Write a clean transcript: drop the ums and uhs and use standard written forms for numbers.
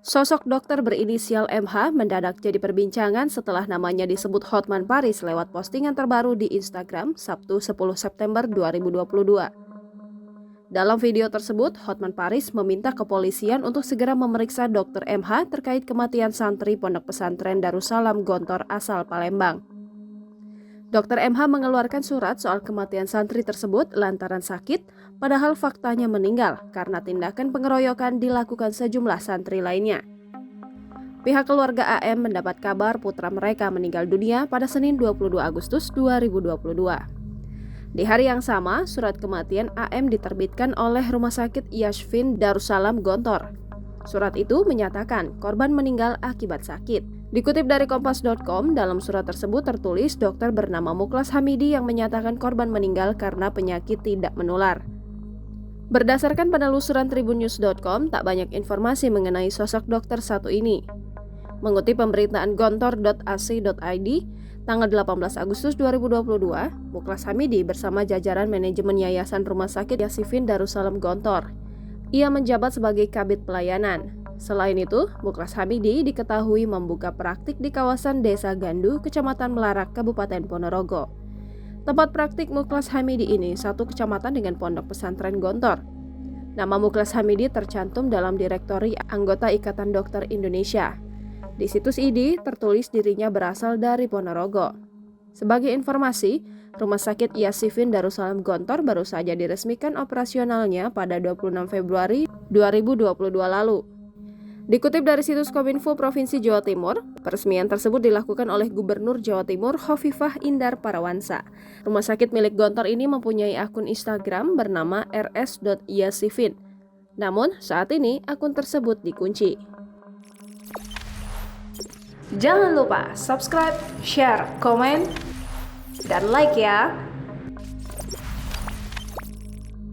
Sosok dokter berinisial MH mendadak jadi perbincangan setelah namanya disebut Hotman Paris lewat postingan terbaru di Instagram Sabtu 10 September 2022. Dalam video tersebut, Hotman Paris meminta kepolisian untuk segera memeriksa Dr. MH terkait kematian santri Pondok Pesantren Darussalam Gontor asal Palembang. Dr. MH mengeluarkan surat soal kematian santri tersebut lantaran sakit, padahal faktanya meninggal karena tindakan pengeroyokan dilakukan sejumlah santri lainnya. Pihak keluarga AM mendapat kabar putra mereka meninggal dunia pada Senin 22 Agustus 2022. Di hari yang sama, surat kematian AM diterbitkan oleh Rumah Sakit Yashfin Darussalam Gontor. Surat itu menyatakan korban meninggal akibat sakit. Dikutip dari Kompas.com, dalam surat tersebut tertulis dokter bernama Muklas Hamidi yang menyatakan korban meninggal karena penyakit tidak menular. Berdasarkan penelusuran tribunnews.com, tak banyak informasi mengenai sosok dokter satu ini. Mengutip pemberitaan gontor.ac.id, tanggal 18 Agustus 2022, Muklas Hamidi bersama jajaran manajemen Yayasan Rumah Sakit Yashfin Darussalam Gontor. Ia menjabat sebagai kabid pelayanan. Selain itu, Muklas Hamidi diketahui membuka praktik di kawasan Desa Gandu, Kecamatan Melarak, Kabupaten Ponorogo. Tempat praktik Muklas Hamidi ini satu kecamatan dengan Pondok Pesantren Gontor. Nama Muklas Hamidi tercantum dalam direktori anggota Ikatan Dokter Indonesia. Di situs ID tertulis dirinya berasal dari Ponorogo. Sebagai informasi, Rumah Sakit Yashfin Darussalam Gontor baru saja diresmikan operasionalnya pada 26 Februari 2022 lalu. Dikutip dari situs Kominfo Provinsi Jawa Timur, peresmian tersebut dilakukan oleh Gubernur Jawa Timur Khofifah Indar Parawansa. Rumah sakit milik Gontor ini mempunyai akun Instagram bernama rs.yashfin. Namun, saat ini akun tersebut dikunci. Jangan lupa subscribe, share, komen, dan like ya!